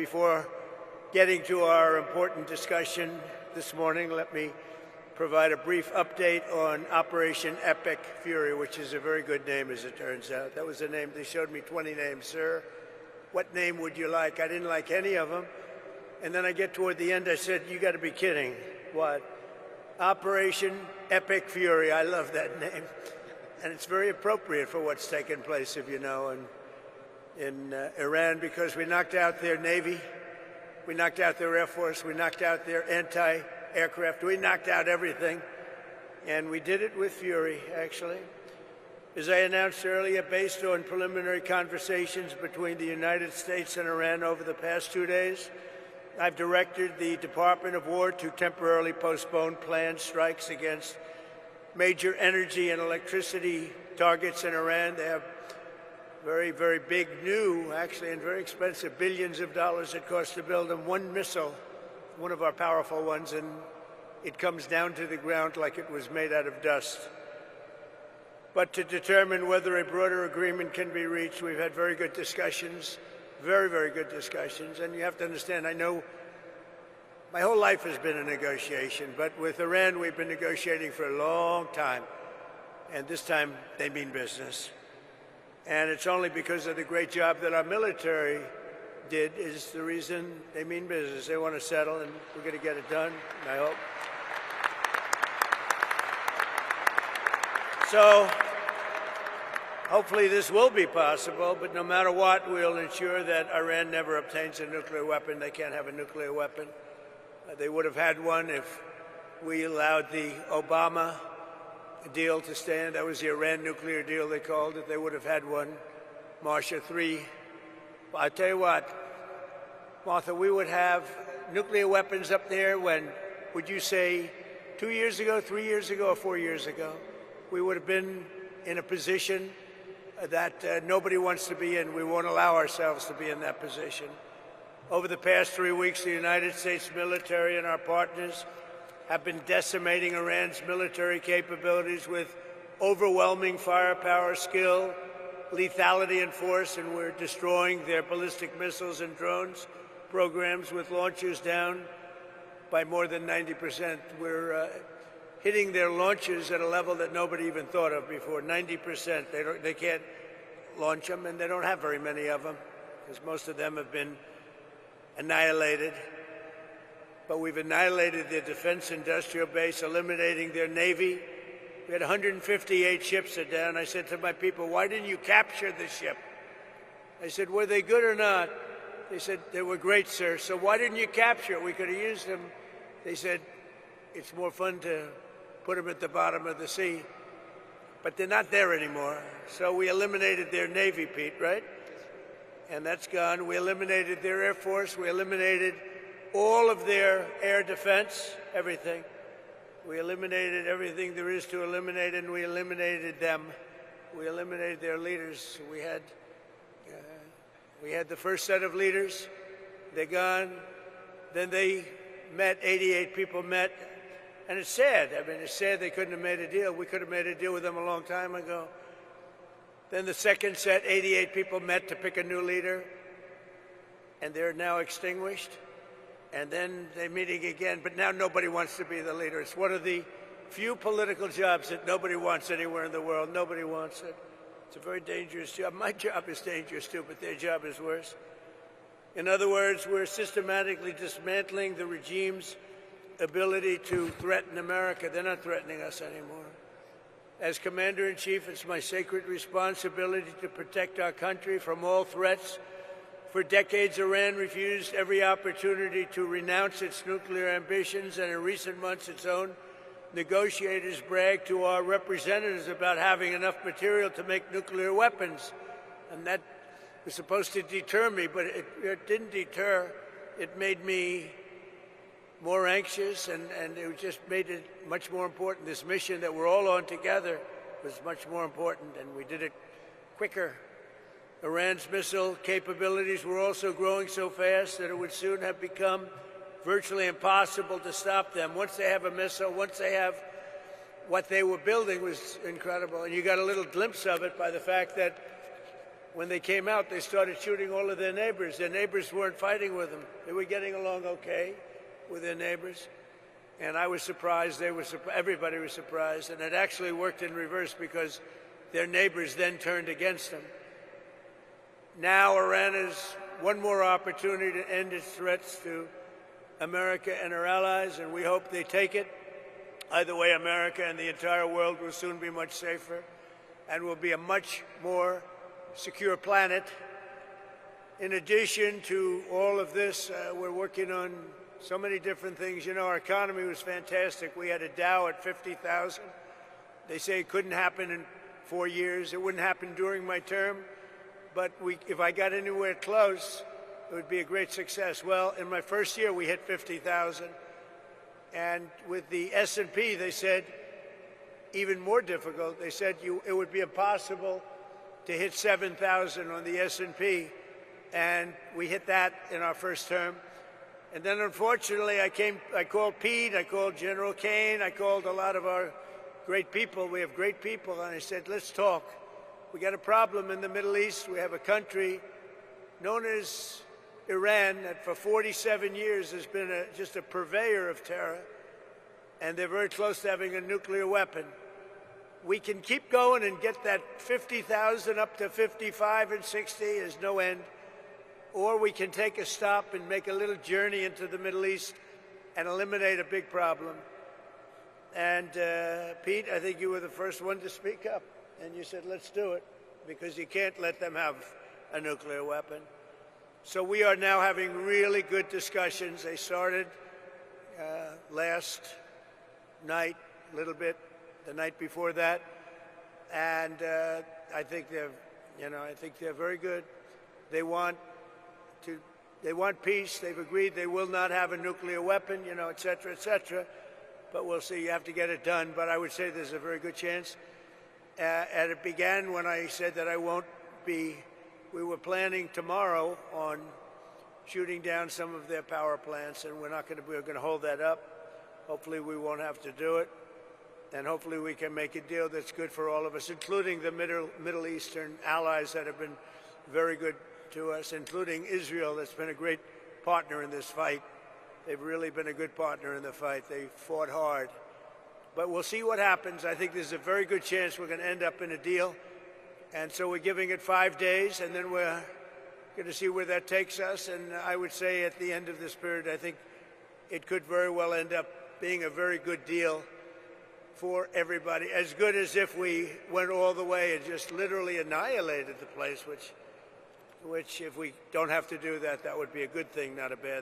Before getting to our important discussion this morning, let me provide a brief update on Operation Epic Fury, which is a very good name, as it turns out. That was the name. They showed me 20 names. Sir, what name would you like? I didn't like any of them. And then I get toward the end, I said, you got to be kidding. What? Operation Epic Fury. I love that name. And it's very appropriate for what's taken place, if you know, in Iran, because we knocked out their Navy, we knocked out their Air Force, we knocked out their anti-aircraft, we knocked out everything. And we did it with fury, actually. As I announced earlier, based on preliminary conversations between the United States and Iran over the past 2 days, I've directed the Department of War to temporarily postpone planned strikes against major energy and electricity targets in Iran. They have very, very big, new, actually, and very expensive, billions of dollars it costs to build them. One missile, one of our powerful ones, and it comes down to the ground like it was made out of dust. But to determine whether a broader agreement can be reached, we've had very good discussions, very, very good discussions. And you have to understand, I know my whole life has been a negotiation, but with Iran, we've been negotiating for a long time. And this time, they mean business. And it's only because of the great job that our military did is the reason they mean business. They want to settle, and we're going to get it done, I hope. So hopefully this will be possible, but no matter what, we'll ensure that Iran never obtains a nuclear weapon. They can't have a nuclear weapon. They would have had one if we allowed the Obama deal to stand. That was the Iran nuclear deal, they called it. They would have had one. Marcia III. Well, I tell you what, Martha, we would have nuclear weapons up there when, would you say, 2 years ago, 3 years ago, or 4 years ago? We would have been in a position that nobody wants to be in. We won't allow ourselves to be in that position. Over the past 3 weeks, the United States military and our partners have been decimating Iran's military capabilities with overwhelming firepower, skill, lethality, and force, and we're destroying their ballistic missiles and drones programs with launchers down by more than 90%. We're hitting their launchers at a level that nobody even thought of before, 90%. They can't launch them, and they don't have very many of them, because most of them have been annihilated. But we've annihilated their defense industrial base, eliminating their Navy. We had 158 ships that down. I said to my people, why didn't you capture the ship? I said, were they good or not? They said, they were great, sir. So why didn't you capture it? We could have used them. They said, it's more fun to put them at the bottom of the sea. But they're not there anymore. So we eliminated their Navy, Pete, right? And that's gone. We eliminated their Air Force. We eliminated all of their air defense, everything. We eliminated everything there is to eliminate, and we eliminated them. We eliminated their leaders. We had the first set of leaders. They're gone. Then they met, 88 people met. And it's sad. I mean, it's sad they couldn't have made a deal. We could have made a deal with them a long time ago. Then the second set, 88 people met to pick a new leader, and they're now extinguished. And then they're meeting again, but now nobody wants to be the leader. It's one of the few political jobs that nobody wants anywhere in the world. Nobody wants it. It's a very dangerous job. My job is dangerous too, but their job is worse. In other words, we're systematically dismantling the regime's ability to threaten America. They're not threatening us anymore. As Commander-in-Chief, it's my sacred responsibility to protect our country from all threats. For decades, Iran refused every opportunity to renounce its nuclear ambitions, and in recent months, its own negotiators bragged to our representatives about having enough material to make nuclear weapons. And that was supposed to deter me, but it didn't deter. It made me more anxious, and it just made it much more important. This mission that we're all on together was much more important, and we did it quicker. Iran's missile capabilities were also growing so fast that it would soon have become virtually impossible to stop them. Once they have a missile, once they have what they were building was incredible. And you got a little glimpse of it by the fact that when they came out, they started shooting all of their neighbors. Their neighbors weren't fighting with them. They were getting along okay with their neighbors. And I was surprised. Everybody was surprised. And it actually worked in reverse because their neighbors then turned against them. Now Iran has one more opportunity to end its threats to America and her allies, and we hope they take it. Either way, America and the entire world will soon be much safer and will be a much more secure planet. In addition to all of this, we're working on so many different things. You know, our economy was fantastic. We had a Dow at 50,000. They say it couldn't happen in 4 years. It wouldn't happen during my term. But if I got anywhere close, it would be a great success. Well, in my first year, we hit 50,000. And with the S&P, they said, even more difficult. They said it would be impossible to hit 7,000 on the S&P. And we hit that in our first term. And then, unfortunately, I called Pete, I called General Kane, I called a lot of our great people. We have great people. And I said, let's talk. We got a problem in the Middle East. We have a country known as Iran that for 47 years has been just a purveyor of terror, and they're very close to having a nuclear weapon. We can keep going and get that 50,000 up to 55 and 60. There's no end. Or we can take a stop and make a little journey into the Middle East and eliminate a big problem. And Pete, I think you were the first one to speak up. And you said, let's do it, because you can't let them have a nuclear weapon. So we are now having really good discussions. They started last night, a little bit, the night before that. And I think they're very good. They want peace. They've agreed they will not have a nuclear weapon, et cetera, et cetera. But we'll see. You have to get it done. But I would say there's a very good chance. And it began when I said that we were planning tomorrow on shooting down some of their power plants, and we're going to hold that up. Hopefully we won't have to do it. And hopefully we can make a deal that's good for all of us, including the Middle Eastern allies that have been very good to us, including Israel, that's been a great partner in this fight. They've really been a good partner in the fight. They fought hard. But we'll see what happens. I think there's a very good chance we're going to end up in a deal. And so we're giving it 5 days, and then we're going to see where that takes us. And I would say at the end of this period, I think it could very well end up being a very good deal for everybody, as good as if we went all the way and just literally annihilated the place, which if we don't have to do that, that would be a good thing, not a bad thing.